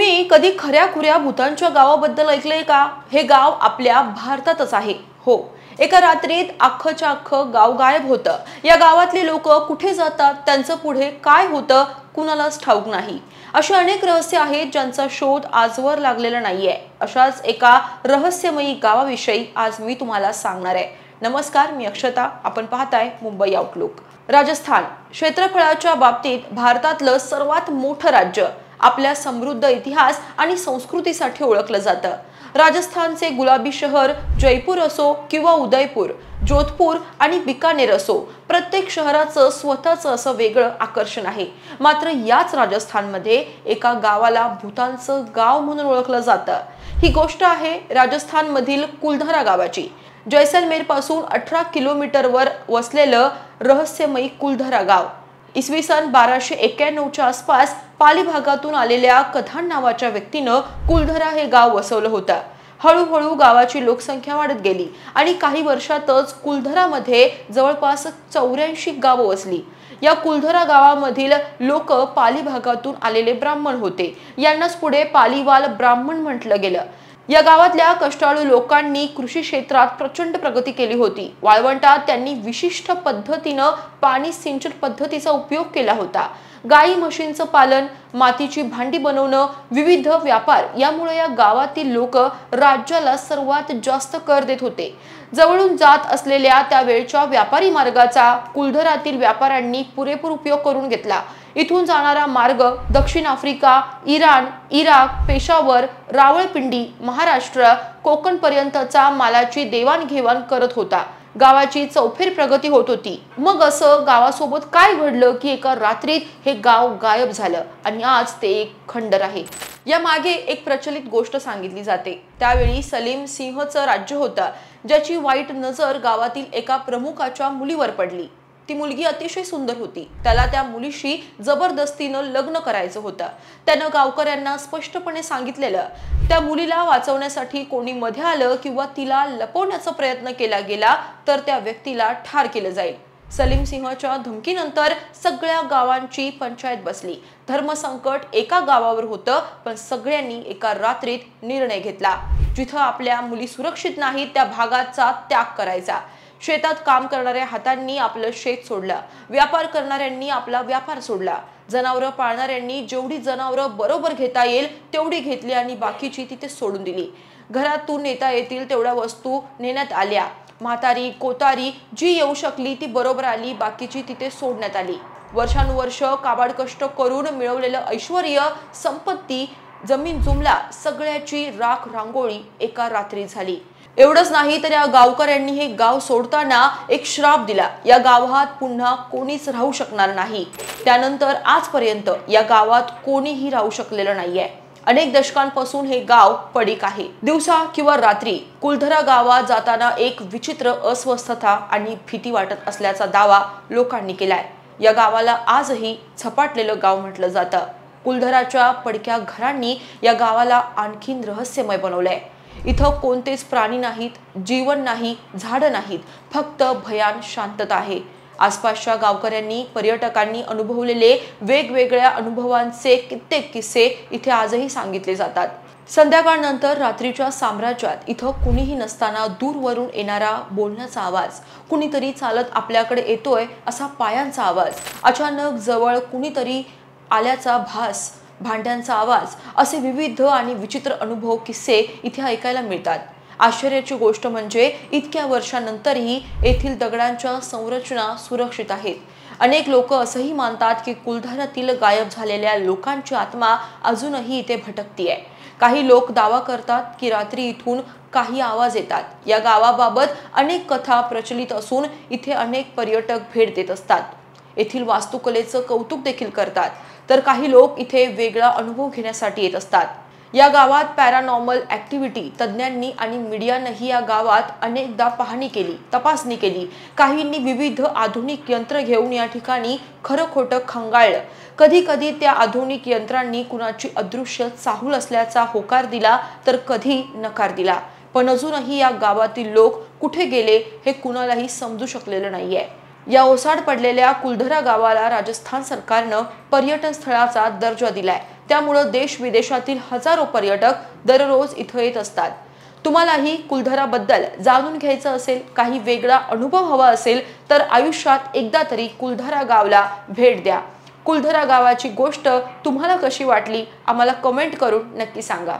तुम्ही कधी खऱ्या-खुऱ्या भूतांच्या गावाबद्दल ऐकलंय का? हे गाव आपल्या भारतातच आहे. हो, एका रात्रीत अख्खच्या अख्खं गाव गायब होतं. या गावातले लोक कुठे जातात, त्यांचं पुढे काय होतं, कुणालाच ठाऊक नाही. अशी अनेक रहस्य आहेत ज्यांचा शोध आजवर लागलेला नाहीये. अशाच एका रहस्यमयी गावाविषयी आज मी तुम्हाला सांगणार आहे. नमस्कार, मी अक्षता. आपण पाहताय मुंबई आउटलुक. राजस्थान क्षेत्रफळाच्या बाबतीत भारतातलं सर्वात मोठं राज्य, आपल्या समृद्ध इतिहास आणि संस्कृतीसाठी ओळखलं जातं. राजस्थानचे गुलाबी शहर जयपूर असो किंवा उदयपूर, जोधपूर आणि बिकानेर असो, प्रत्येक शहराचं स्वतःचं असं वेगळं आकर्षण आहे. मात्र याच राजस्थानमध्ये एका गावाला भूतांचं गाव म्हणून ओळखलं जातं. ही गोष्ट आहे राजस्थानमधील कुलधरा गावाची. जैसलमेर पासून 18 किलोमीटरवर वसलेलं रहस्यमयी कुलधरा गाव इसवी सन 1291च्या आसपास पाली भागातून आलेल्या कधान नावाच्या व्यक्तीनं कुलधरा हे गाव वसवलं होतं. हळूहळू गावाची लोकसंख्या वाढत गेली आणि काही वर्षातच कुलधरामध्ये जवळपास 84 गावं वसली. या कुलधरा गावामधील लोक पाली भागातून आलेले ब्राह्मण होते. यांनाच पुढे पालीवाल ब्राह्मण म्हटलं गेलं. या गावातल्या कष्टाळू लोकांनी कृषी क्षेत्रात प्रचंड प्रगती केली होती. वाळवंटात त्यांनी विशिष्ट पद्धतीनं पाणी सिंचन पद्धतीचा उपयोग केला होता. गाई म्हशींचं पालन, मातीची भांडी बनवणं, विविध व्यापार यामुळे या गावातील लोक राज्याला सर्वात जास्त कर देत होते. जवळून जात असलेल्या त्यावेळच्या व्यापारी मार्गाचा कुलधरातील व्यापाऱ्यांनी पुरेपूर उपयोग करून घेतला. इथून जाणारा मार्ग दक्षिण Africa, Iran, Iraq, Peshawar, Rawalpindi, Maharashtra, Konkan पर्यंतचा मालाची देवाणघेवाण करत होता. गावाची चौफेर प्रगती होत होती. मग असं गावासोबत काय घडलं की एका रात्रीत हे गाव गायब झालं आणि आज ते एक खंडर आहे. या मागे एक प्रचलित गोष्ट सांगितली जाते. त्यावेळी सलीम सिंहचं राज्य होतं, ज्याची वाईट नजर गावातील एका प्रमुखाच्या मुलीवर पडली. ती मुलगी अतिशय सुंदर होती. त्याला त्या मुलीशी जबरदस्तीनं लग्न करायचं होतं. त्यानं गावकऱ्यांना स्पष्टपणे सांगितलेलं, त्या मुलीला वाचवण्यासाठी कोणी मध्ये आलं किंवा तिला लपवण्याचा प्रयत्न केला गेला तर त्या व्यक्तीला ठार केलं जाईल. सलीम सिंहच्या धमकीनंतर सगळ्या गावांची पंचायत बसली. धर्मसंकट एका गावावर होतं, पण सगळ्यांनी एका रात्रीत निर्णय घेतला. जिथं आपल्या मुली सुरक्षित नाहीत त्या भागाचा त्याग करायचा. शेतात काम करणाऱ्या हातांनी आपलं शेत सोडलं. व्यापार करणाऱ्यांनी आपला व्यापार सोडला. जनावरं पाळणाऱ्यांनी जेवढी जनावरं बरोबर घेता येईल तेवढी घेतली आणि बाकीची तिथे सोडून दिली. घरातून नेता येतील तेवढ्या वस्तू नेण्यात आल्या. म्हातारी कोतारी जी येऊ शकली ती बरोबर आली, बाकीची तिथे सोडण्यात आली. वर्षानुवर्ष काबाड कष्ट करून मिळवलेलं ऐश्वर्य, संपत्ती, जमीन जुमला सगळ्याची राख रांगोळी एका रात्री झाली. एवढंच नाही तर या गावकऱ्यांनी हे गाव सोडताना एक श्राप दिला. या गावात पुन्हा कोणीच राहू शकणार नाही. त्यानंतर आजपर्यंत या गावात कोणीही राहू शकलेलं नाहीये. अनेक दशकांपासून हे गाव पडीक आहे. दिवसा किंवा रात्री कुलधरा गावात जाताना एक विचित्र अस्वस्थता आणि भीती वाटत असल्याचा दावा लोकांनी केलाय. या गावाला आजही झपाटलेलं गाव म्हटलं जातं. कुलधराच्या पडक्या घरांनी या गावाला आणखीन रहस्यमय बनवलंय. इथं कोणतेच प्राणी नाहीत, जीवन नाही, झाडं नाहीत, फक्त भयान शांतता आहे. आसपासच्या गावकऱ्यांनी, पर्यटकांनी अनुभवलेले वेगवेगळ्या अनुभवांचे कित्येक किस्से इथे आजही सांगितले जातात. संध्याकाळनंतर रात्रीच्या साम्राज्यात इथं कुणीही नसताना दूरवरून येणारा बोलण्याचा आवाज, कुणीतरी चालत आपल्याकडे येतोय असा पायांचा आवाज, अचानक जवळ कुणीतरी आल्याचा भास, भांड्यांचा आवाज, असे विविध आणि विचित्र अनुभव किस्से इथे ऐकायला मिळतात. आश्चर्याची गोष्ट म्हणजे इतक्या वर्षांनंतरही येथील दगडांच्या संरचना सुरक्षित आहेत. अनेक लोक असंही मानतात की कुलधरातील गायब झालेल्या लोकांची आत्मा अजूनही इथे भटकतीये. काही लोक दावा करतात की रात्री इथून काही आवाज येतात. या गावाबाबत अनेक कथा प्रचलित असून इथे अनेक पर्यटक भेट देत असतात. येथील वास्तुकलेचं कौतुक देखील करतात. तर काही लोक इथे वेगळा अनुभव घेण्यासाठी येत असतात. या गावात पॅरानॉर्मल ऍक्टिव्हिटी तज्ज्ञांनी आणि मीडियानंही या गावात अनेकदा पाहणी केली, तपासणी केली. काहींनी विविध आधुनिक यंत्र घेऊन या ठिकाणी खरं खोटं खंगाळलं. कधी कधी त्या आधुनिक यंत्रांनी कुणाची अदृश्य चाहूल असल्याचा होकार दिला तर कधी नकार दिला. पण अजूनही या गावातील लोक कुठे गेले हे कुणालाही समजू शकलेलं नाहीये. या ओसाड पडलेल्या कुलधरा गावाला राजस्थान सरकारनं पर्यटन स्थळाचा दर्जा दिलाय. त्यामुळे देश विदेशातील हजारो पर्यटक दररोज इथं येत असतात। तुम्हालाही कुलधराबद्दल जाणून घ्यायचं असेल, काही वेगळा अनुभव हवा असेल तर आयुष्यात एकदा तरी कुलधरा गावला भेट द्या। कुलधरा गावाची गोष्ट तुम्हाला कशी वाटली आम्हाला कमेंट करून नक्की सांगा।